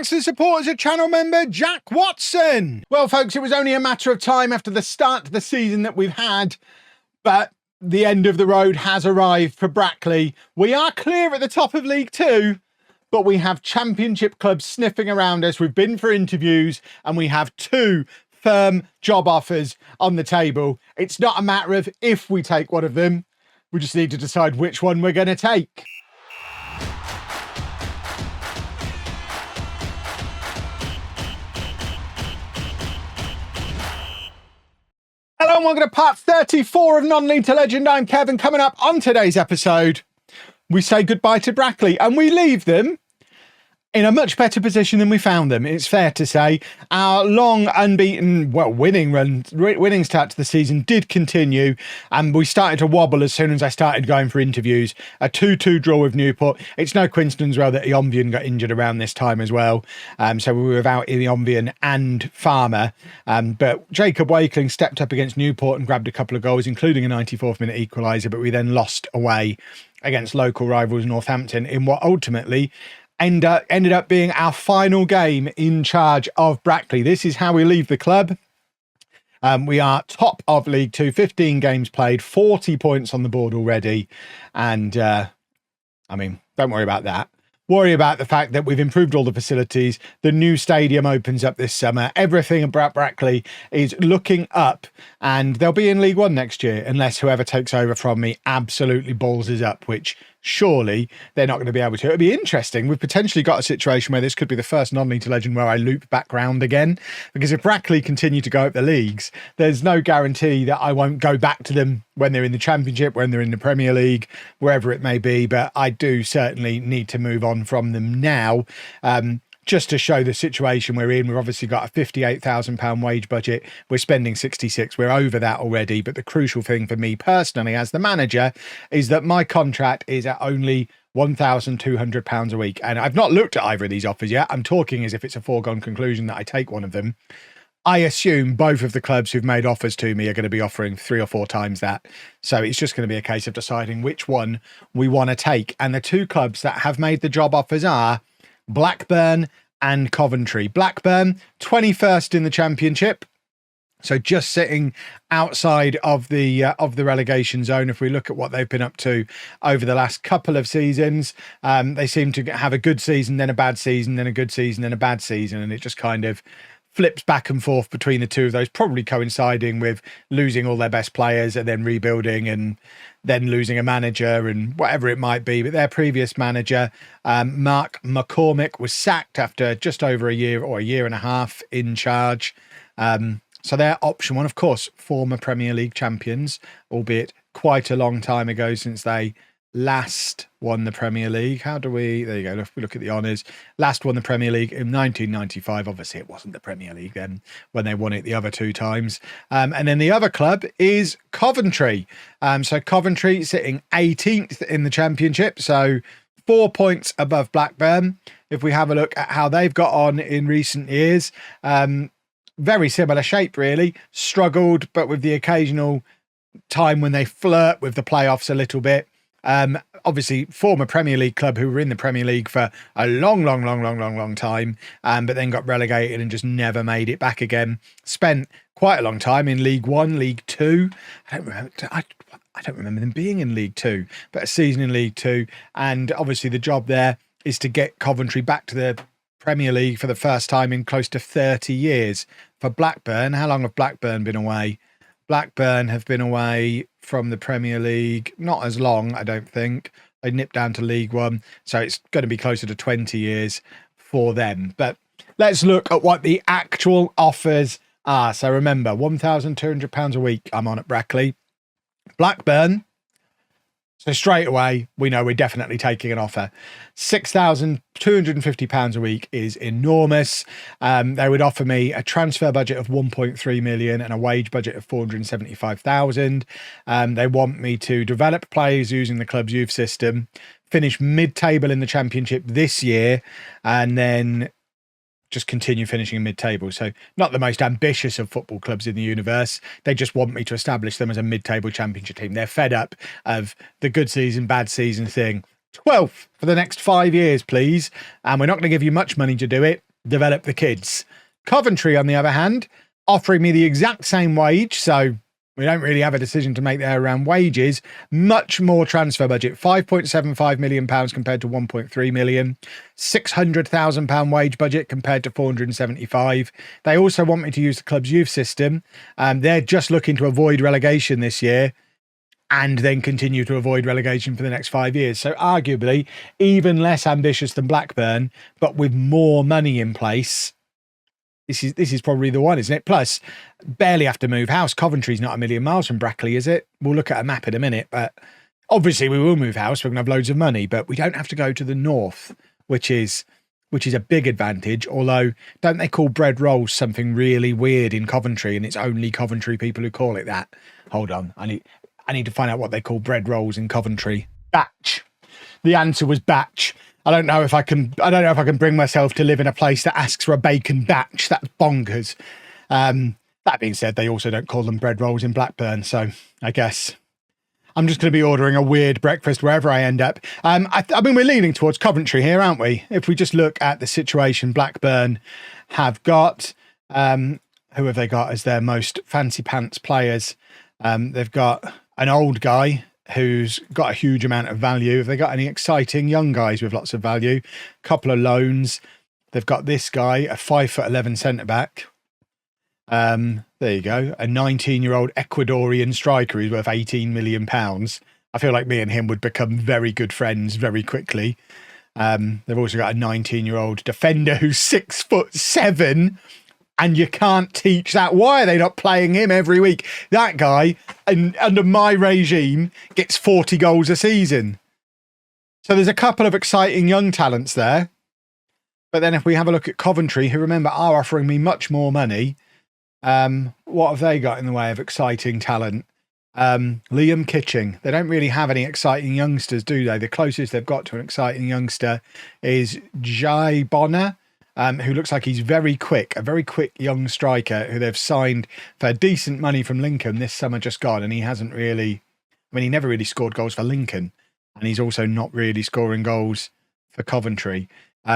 thanks to the support as a channel member, Jack Watson. Well, folks, it was only a matter of time after the start of the season that we've had, but the end of the road has arrived for Brackley. We are clear at the top of League Two, but we have championship clubs sniffing around us. We've been for interviews and we have two firm job offers on the table. It's not a matter of if we take one of them. We just need to decide which one we're going to take. Hello and welcome to part 34 of Non-League to Legend. I'm Kevin. Coming up on today's episode, we say goodbye to Brackley and we leave them in a much better position than we found them. It's fair to say our long unbeaten, winning start to the season did continue, and we started to wobble as soon as I started going for interviews. A 2-2 draw with Newport. It's no coincidence, well, that Eonvian got injured around this time as well. So we were without Eonvian and Farmer. But Jacob Wakeling stepped up against Newport and grabbed a couple of goals, including a 94th minute equaliser, but we then lost away against local rivals Northampton in what ultimately ended up being our final game in charge of Brackley. This is how we leave the club. We are top of League Two, 15 games played, 40 points on the board already. And, I mean, don't worry about that. Worry about the fact that we've improved all the facilities. The new stadium opens up this summer. Everything about Brackley is looking up, and they'll be in League One next year unless whoever takes over from me absolutely balls us up, which surely they're not going to be able to. It'll be interesting. We've potentially got a situation where this could be the first Non-League to Legend where I loop back round again, because if Brackley continue to go up the leagues, there's no guarantee that I won't go back to them when they're in the Championship, when they're in the Premier League, wherever it may be. But I do certainly need to move on from them now. Just to show the situation we're in. We've obviously got a £58,000 wage budget. We're spending 66. We're over that already. But the crucial thing for me personally as the manager is that my contract is at only £1,200 a week. And I've not looked at either of these offers yet. I'm talking as if it's a foregone conclusion that I take one of them. I assume both of the clubs who've made offers to me are going to be offering 3 or 4 times that. So it's just going to be a case of deciding which one we want to take. And the two clubs that have made the job offers are Blackburn and Coventry. Blackburn, 21st in the Championship, so just sitting outside of the relegation zone. If we look at what they've been up to over the last couple of seasons, they seem to have a good season, then a bad season, then a good season, then a bad season, and it just kind of flips back and forth between the two of those, probably coinciding with losing all their best players and then rebuilding and then losing a manager and whatever it might be. But their previous manager, Mark McCormick, was sacked after just over a year or a year and a half in charge. So their option one, of course, former Premier League champions, albeit quite a long time ago since they last won the Premier League. There you go, if we look at the honours, last won the Premier League in 1995. Obviously it wasn't the Premier League then when they won it the other 2 times. And then the other club is Coventry. So Coventry sitting 18th in the Championship, so 4 points above Blackburn. If we have a look at how they've got on in recent years, very similar shape really, struggled, but with the occasional time when they flirt with the playoffs a little bit. Obviously former Premier League club who were in the Premier League for a long time, but then got relegated and just never made it back again. Spent quite a long time in League One, League Two. I don't remember them being in League Two, but a season in League Two. And obviously the job there is to get Coventry back to the Premier League for the first time in close to 30 years. For Blackburn, how long have Blackburn been away? Blackburn have been away from the Premier League not as long, I don't think. They nipped down to League One, so it's going to be closer to 20 years for them. But let's look at what the actual offers are. So remember, £1,200 a week I'm on at Brackley. Blackburn, so straight away, we know we're definitely taking an offer. £6,250 a week is enormous. They would offer me a transfer budget of 1.3 million and a wage budget of 475,000. They want me to develop players using the club's youth system, finish mid-table in the Championship this year, and then just continue finishing in mid-table. So not the most ambitious of football clubs in the universe. They just want me to establish them as a mid-table Championship team. They're fed up of the good season, bad season thing. 12th for the next 5 years, please. And we're not going to give you much money to do it. develop the kids. Coventry, on the other hand, offering me the exact same wage, so we don't really have a decision to make there around wages. Much more transfer budget, £5.75 million compared to 1.3 million. £600,000 wage budget compared to 475. They also want me to use the club's youth system. They're just looking to avoid relegation this year and then continue to avoid relegation for the next 5 years. So arguably even less ambitious than Blackburn, but with more money in place. This is probably the one, isn't it? Plus, barely have to move house. Coventry's not a million miles from Brackley, is it? We'll look at a map in a minute, but obviously we will move house. We're going to have loads of money, but we don't have to go to the north, which is a big advantage. Although, don't they call bread rolls something really weird in Coventry, and it's only Coventry people who call it that? Hold on, I need to find out what they call bread rolls in Coventry. Batch. The answer was batch. I don't know if I can bring myself to live in a place that asks for a bacon batch. That's bonkers. That being said, they also don't call them bread rolls in Blackburn. So I guess I'm just going to be ordering a weird breakfast wherever I end up. I mean, we're leaning towards Coventry here, aren't we? If we just look at the situation Blackburn have got, who have they got as their most fancy pants players? They've got an old guy who's got a huge amount of value. Have they got any exciting young guys with lots of value? A couple of loans. They've got this guy, a 5'11" centre-back. There you go. A 19-year-old Ecuadorian striker who's worth £18 million. I feel like me and him would become very good friends very quickly. They've also got a 19-year-old defender who's 6'7", and you can't teach that. Why are they not playing him every week? That guy, under my regime, gets 40 goals a season. So there's a couple of exciting young talents there. But then if we have a look at Coventry, who, remember, are offering me much more money, what have they got in the way of exciting talent? Liam Kitching. They don't really have any exciting youngsters, do they? The closest they've got to an exciting youngster is Jai Bonner, who looks like he's very quick, a very quick young striker who they've signed for decent money from Lincoln this summer just gone. And he hasn't really, I mean, he never really scored goals for Lincoln. And he's also not really scoring goals for Coventry.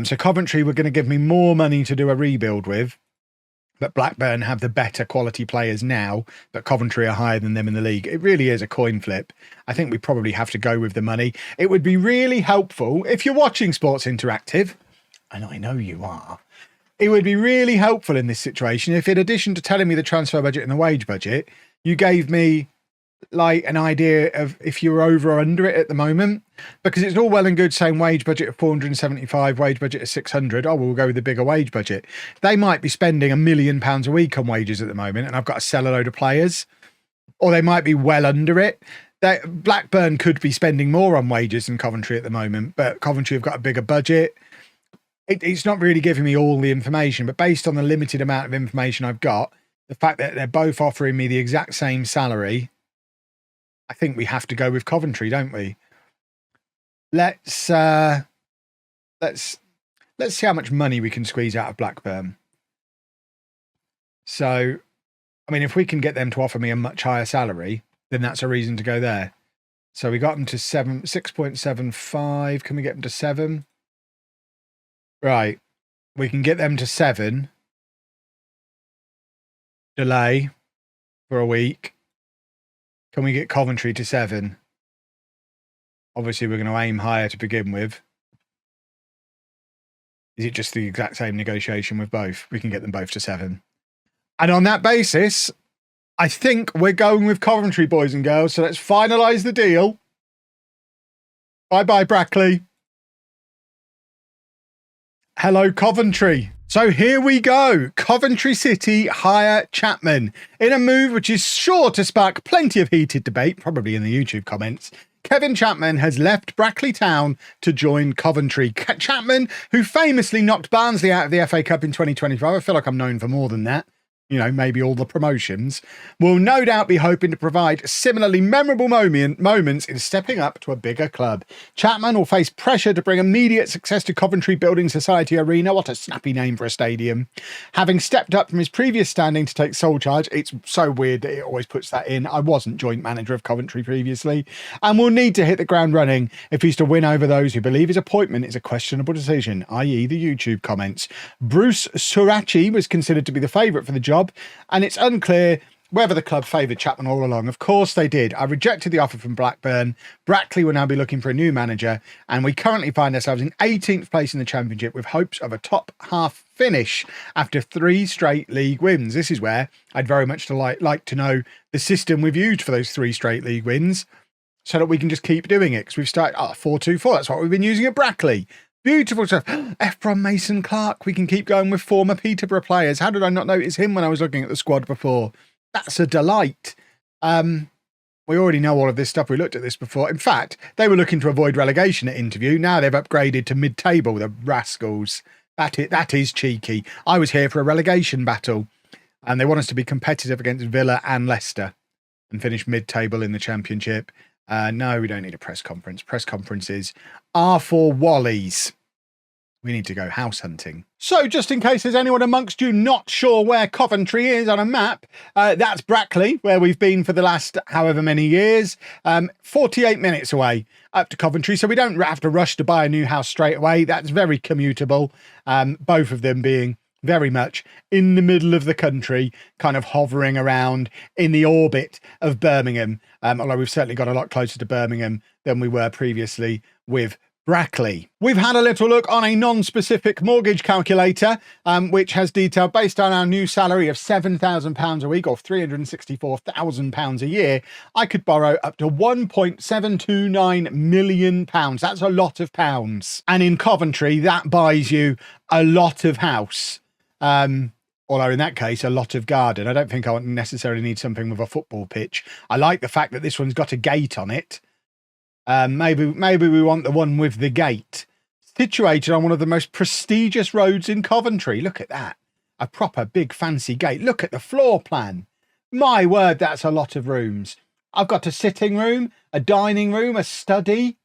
So Coventry were going to give me more money to do a rebuild with. But Blackburn have the better quality players now, but Coventry are higher than them in the league. It really is a coin flip. I think we probably have to go with the money. It would be really helpful if you're watching Sports Interactive, and I know you are, it would be really helpful in this situation if, in addition to telling me the transfer budget and the wage budget, you gave me like an idea of if you're over or under it at the moment, because it's all well and good saying wage budget of 475, wage budget of 600. Oh, we'll go with the bigger wage budget. They might be spending £1 million a week on wages at the moment, and I've got to sell a load of players, or they might be well under it. Blackburn could be spending more on wages than Coventry at the moment, but Coventry have got a bigger budget. It's not really giving me all the information, but based on the limited amount of information I've got, the fact that they're both offering me the exact same salary, I think we have to go with Coventry, don't we? Let's see how much money we can squeeze out of Blackburn. So, I mean, if we can get them to offer me a much higher salary, then that's a reason to go there. So we got them to 6.75. Can we get them to 7? Right. We can get them to 7. Delay for a week. Can we get Coventry to 7? Obviously, we're going to aim higher to begin with. Is it just the exact same negotiation with both? We can get them both to 7. And on that basis, I think we're going with Coventry, boys and girls. So let's finalise the deal. Bye-bye, Brackley. Hello, Coventry. So here we go. Coventry City hire Chapman. In a move which is sure to spark plenty of heated debate, probably in the YouTube comments, Kevin Chapman has left Brackley Town to join Coventry. Chapman, who famously knocked Barnsley out of the FA Cup in 2025. I feel like I'm known for more than that. you know, maybe all the promotions, will no doubt be hoping to provide similarly memorable moments in stepping up to a bigger club. Chapman will face pressure to bring immediate success to Coventry Building Society Arena. What a snappy name for a stadium. Having stepped up from his previous standing to take sole charge, it's so weird that it always puts that in. I wasn't joint manager of Coventry previously, and will need to hit the ground running if he's to win over those who believe his appointment is a questionable decision, i.e. the YouTube comments. Bruce Surachi was considered to be the favourite for the job, and it's unclear whether the club favoured Chapman all along. Of course they did. I rejected the offer from Blackburn. Brackley will now be looking for a new manager, and we currently find ourselves in 18th place in the Championship with hopes of a top half finish after 3 straight league wins. This is where I'd very much like to know the system we've used for those 3 straight league wins so that we can just keep doing it, because we've started 4-2-4. That's what we've been using at Brackley. Beautiful stuff. Efron Mason Clark. We can keep going with former Peterborough players. How did I not notice him when I was looking at the squad before? That's a delight. We already know all of this stuff. We looked at this before. In fact, they were looking to avoid relegation at interview. Now they've upgraded to mid-table, the rascals. That is cheeky. I was here for a relegation battle, and they want us to be competitive against Villa and Leicester and finish mid-table in the Championship. No, we don't need a press conference. Press conferences are for Wallies. We need to go house hunting. So just in case there's anyone amongst you not sure where Coventry is on a map, that's Brackley, where we've been for the last however many years. 48 minutes away up to Coventry, so we don't have to rush to buy a new house straight away. That's very commutable, both of them being very much in the middle of the country, kind of hovering around in the orbit of Birmingham, although we've certainly got a lot closer to Birmingham than we were previously with Brackley. We've had a little look on a non-specific mortgage calculator, which has detailed based on our new salary of £7,000 a week or £364,000 a year, I could borrow up to £1.729 million. That's a lot of pounds. And in Coventry, that buys you a lot of house. Although in that case, a lot of garden. I don't think I necessarily need something with a football pitch. I like the fact that this one's got a gate on it. Maybe we want the one with the gate. Situated on one of the most prestigious roads in Coventry. Look at that. A proper big fancy gate. Look at the floor plan. My word, that's a lot of rooms. I've got a sitting room, a dining room, a study,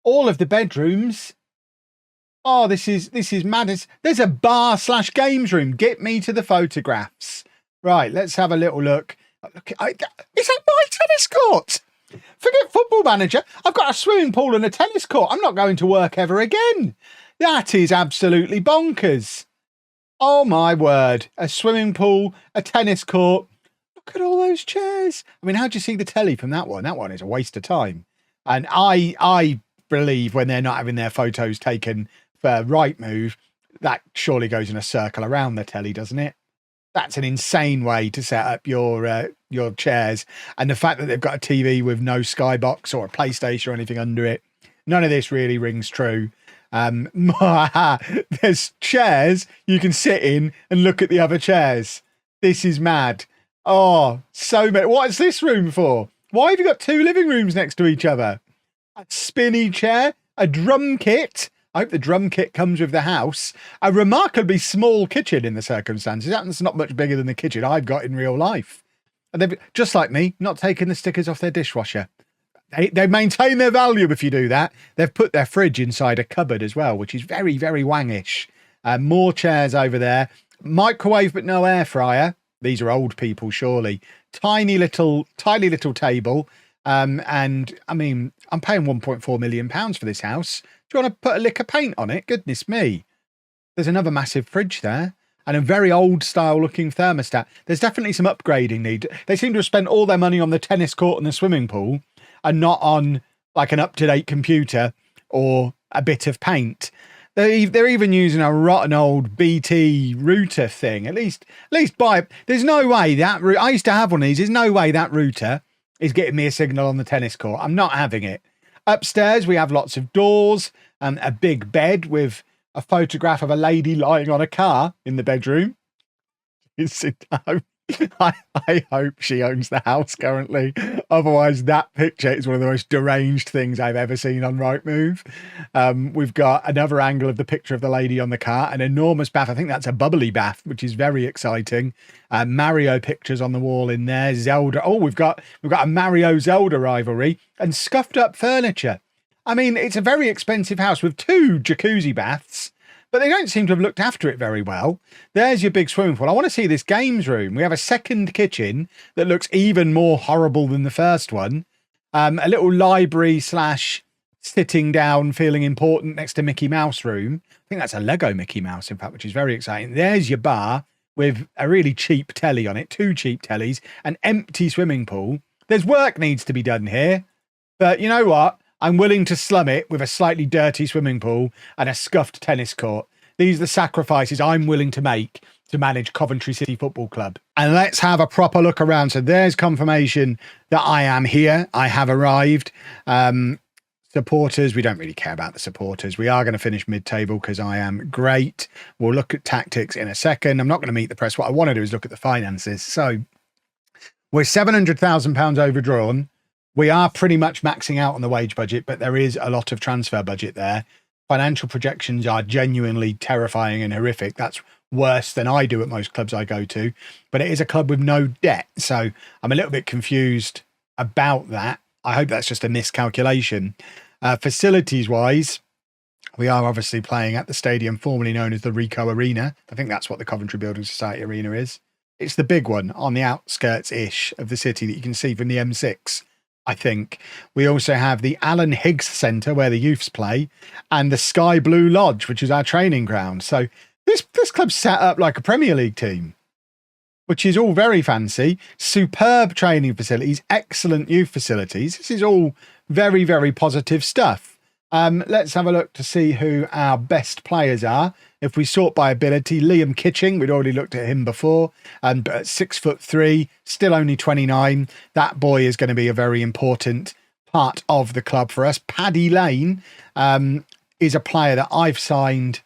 all of the bedrooms. Oh, this is madness. There's a bar/games room. Get me to the photographs. Right, let's have a little look. Look, is that my tennis court? Forget Football Manager. I've got a swimming pool and a tennis court. I'm not going to work ever again. That is absolutely bonkers. Oh my word. A swimming pool, a tennis court. Look at all those chairs. I mean, how do you see the telly from that one? That one is a waste of time. And I believe when they're not having their photos taken for Rightmove, that surely goes in a circle around the telly, doesn't it? That's an insane way to set up your chairs. And the fact that they've got a TV with no Skybox or a PlayStation or anything under it, none of this really rings true. There's chairs you can sit in and look at the other chairs. This is mad. Oh, so many. What is this room for? Why have you got 2 living rooms next to each other? A spinny chair, a drum kit. I hope the drum kit comes with the house. A remarkably small kitchen in the circumstances. That's not much bigger than the kitchen I've got in real life. And they've, just like me, not taking the stickers off their dishwasher. They maintain their value if you do that. They've put their fridge inside a cupboard as well, which is very, very wangish. More chairs over there. Microwave but no air fryer. These are old people, surely. Tiny little table. And I mean, I'm paying £1.4 million for this house. Do you want to put a lick of paint on it? Goodness me. There's another massive fridge there and a very old style looking thermostat. There's definitely some upgrading need. They seem to have spent all their money on the tennis court and the swimming pool and not on like an up-to-date computer or a bit of paint. They're even using a rotten old BT router thing. At least buy it. There's no way that I used to have one of these. There's no way that router is getting me a signal on the tennis court. I'm not having it. Upstairs, we have lots of doors and a big bed with a photograph of a lady lying on a car in the bedroom. I hope she owns the house currently. Otherwise, that picture is one of the most deranged things I've ever seen on Rightmove. We've got another angle of the picture of the lady on the car, an enormous bath. I think that's a bubbly bath, which is very exciting. Mario pictures on the wall in there. Zelda. Oh, we've got a Mario Zelda rivalry and scuffed up furniture. I mean, it's a very expensive house with 2 jacuzzi baths, but they don't seem to have looked after it very well. There's your big swimming pool. I want to see this games room. We have a second kitchen that looks even more horrible than the first one. A little library / sitting down, feeling important next to Mickey Mouse room. I think that's a Lego Mickey Mouse, in fact, which is very exciting. There's your bar with a really cheap telly on it, 2 cheap tellies, an empty swimming pool. There's work needs to be done here, but you know what? I'm willing to slum it with a slightly dirty swimming pool and a scuffed tennis court. These are the sacrifices I'm willing to make to manage Coventry City Football Club. And let's have a proper look around. So there's confirmation that I am here. I have arrived. Supporters, we don't really care about the supporters. We are going to finish mid-table because I am great. We'll look at tactics in a second. I'm not going to meet the press. What I want to do is look at the finances. So we're £700,000 overdrawn. We are pretty much maxing out on the wage budget, but there is a lot of transfer budget there. Financial projections are genuinely terrifying and horrific. That's worse than I do at most clubs I go to, but it is a club with no debt. So I'm a little bit confused about that. I hope that's just a miscalculation. Facilities wise, we are obviously playing at the stadium formerly known as the Rico Arena. I think that's what the Coventry Building Society Arena is. It's the big one on the outskirts-ish of the city that you can see from the M6. I think. We also have the Alan Higgs Centre where the youths play and the Sky Blue Lodge, which is our training ground. So this club's set up like a Premier League team, which is all very fancy. Superb training facilities, excellent youth facilities. This is all very, very positive stuff. Let's have a look to see who our best players are. If we sort by ability, Liam Kitching, we'd already looked at him before, but at 6'3", still only 29. That boy is going to be a very important part of the club for us. Paddy Lane is a player that I've signed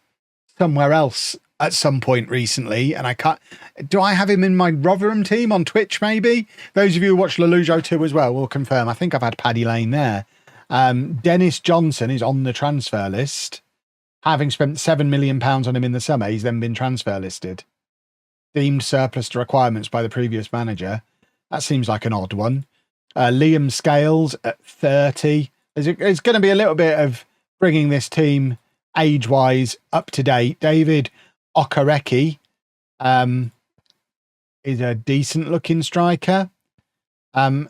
somewhere else at some point recently, and I can't. Do I have him in my Rotherham team on Twitch? Maybe those of you who watch LOLLUJO 2 as well will confirm. I think I've had Paddy Lane there. Dennis Johnson is on the transfer list. Having spent £7 million on him in the summer, he's then been transfer listed. Deemed surplus to requirements by the previous manager. That seems like an odd one. Liam Scales at 30. There's going to be a little bit of bringing this team age-wise up to date. David Okereke is a decent-looking striker. And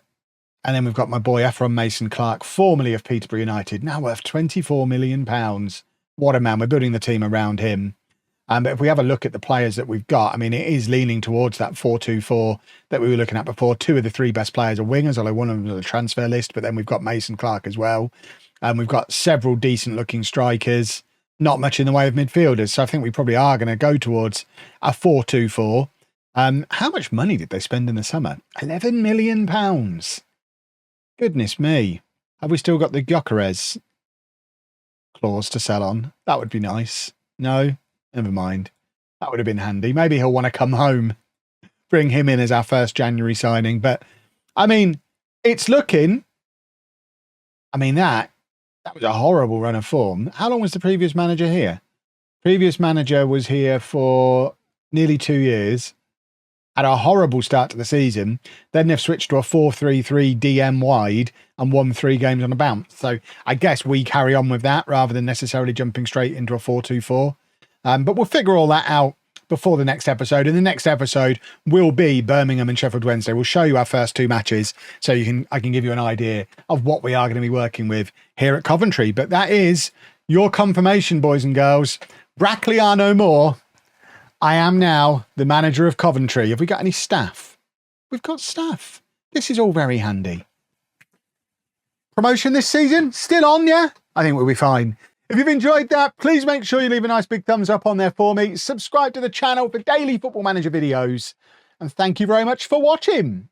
then we've got my boy Ephron Mason-Clark, formerly of Peterborough United, now worth £24 million. What a man. We're building the team around him. But if we have a look at the players that we've got, I mean, it is leaning towards that 4-2-4 that we were looking at before. 2 of the 3 best players are wingers, although one of them is on the transfer list. But then we've got Mason-Clark as well. We've got several decent-looking strikers. Not much in the way of midfielders. So I think we probably are going to go towards a 4-2-4. How much money did they spend in the summer? £11 million. Goodness me. Have we still got the Gyökeres clause to sell on? That would be nice. No, never mind. That would have been handy. Maybe he'll want to come home. Bring him in as our first January signing. But, I mean, it's looking... I mean, that was a horrible run of form. How long was the previous manager here? Previous manager was here for nearly 2 years. Had a horrible start to the season. Then they've switched to a 4-3-3 DM wide and won 3 games on a bounce. So I guess we carry on with that rather than necessarily jumping straight into a 4-2-4. But we'll figure all that out before the next episode. And the next episode will be Birmingham and Sheffield Wednesday. We'll show you our first 2 matches so I can give you an idea of what we are going to be working with here at Coventry. But that is your confirmation, boys and girls. Brackley are no more. I am now the manager of Coventry. Have we got any staff? We've got staff. This is all very handy. Promotion this season? Still on, yeah? I think we'll be fine. If you've enjoyed that, please make sure you leave a nice big thumbs up on there for me. Subscribe to the channel for daily Football Manager videos. And thank you very much for watching.